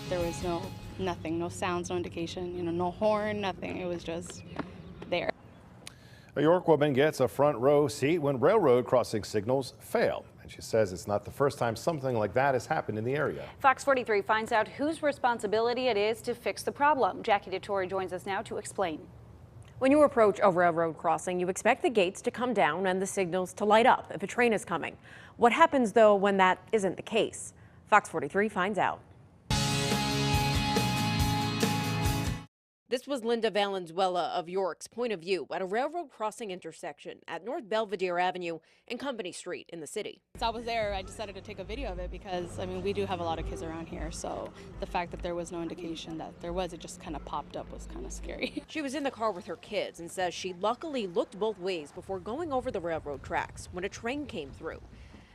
there was nothing, no sounds, no indication, no horn, nothing. It was just there. A York woman gets a front row seat when railroad crossing signals fail. And she says it's not the first time something like that has happened in the area. Fox 43 finds out whose responsibility it is to fix the problem. Jackie DeTore joins us now to explain. When you approach a railroad crossing, you expect the gates to come down and the signals to light up if a train is coming. What happens, though, when that isn't the case? Fox 43 finds out. This was Linda Valenzuela of York's point of view at a railroad crossing intersection at North Belvedere Avenue and Company Street in the city. So I was there, I decided to take a video of it because, we do have a lot of kids around here. So the fact that there was no indication that there was, it just kind of popped up, was kind of scary. She was in the car with her kids and says she luckily looked both ways before going over the railroad tracks when a train came through.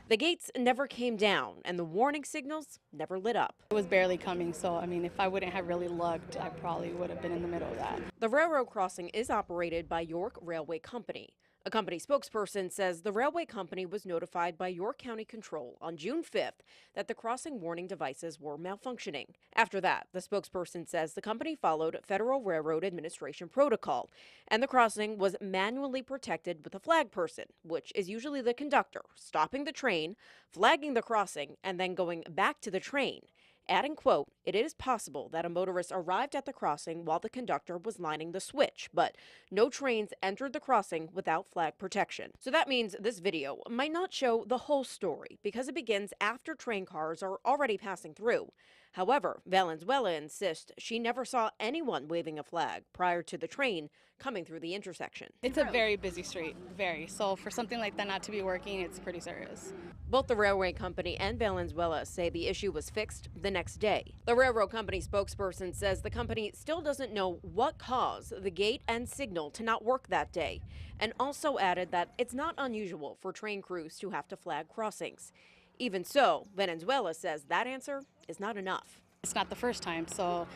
The gates never came down and the warning signals never lit up. It was barely coming, so if I wouldn't have really looked, I probably would have been in the middle of that. The railroad crossing is operated by York Railway Company. A company spokesperson says the railway company was notified by York County Control on June 5th that the crossing warning devices were malfunctioning. After that, the spokesperson says the company followed Federal Railroad Administration protocol, and the crossing was manually protected with a flag person, which is usually the conductor, stopping the train, flagging the crossing, and then going back to the train. Adding, quote, "It is possible that a motorist arrived at the crossing while the conductor was lining the switch, but no trains entered the crossing without flag protection." So that means this video might not show the whole story because it begins after train cars are already passing through. However, Valenzuela insists she never saw anyone waving a flag prior to the train coming through the intersection. It's a very busy street, very. So for something like that not to be working, it's pretty serious. Both the railway company and Valenzuela say the issue was fixed the next day. The railroad company spokesperson says the company still doesn't know what caused the gate and signal to not work that day, and also added that it's not unusual for train crews to have to flag crossings. Even so, Valenzuela says that answer is not enough. It's not the first time, so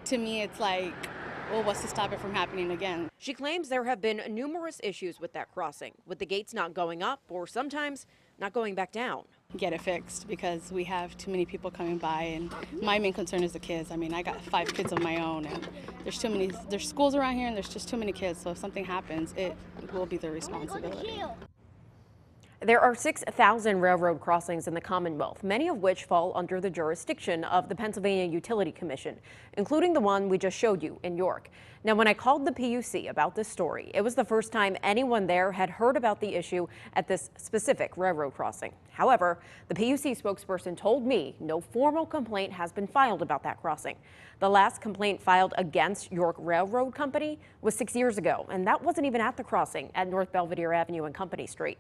to me it's like, well, what's to stop it from happening again? She claims there have been numerous issues with that crossing, with the gates not going up or sometimes not going back down. Get it fixed because we have too many people coming by, and my main concern is the kids. I got 5 kids of my own, and there's schools around here and there's just too many kids, so if something happens, it will be their responsibility. There are 6,000 railroad crossings in the Commonwealth, many of which fall under the jurisdiction of the Pennsylvania Utility Commission, including the one we just showed you in York. Now, when I called the PUC about this story, it was the first time anyone there had heard about the issue at this specific railroad crossing. However, the PUC spokesperson told me no formal complaint has been filed about that crossing. The last complaint filed against York Railroad Company was 6 years ago, and that wasn't even at the crossing at North Belvedere Avenue and Company Street.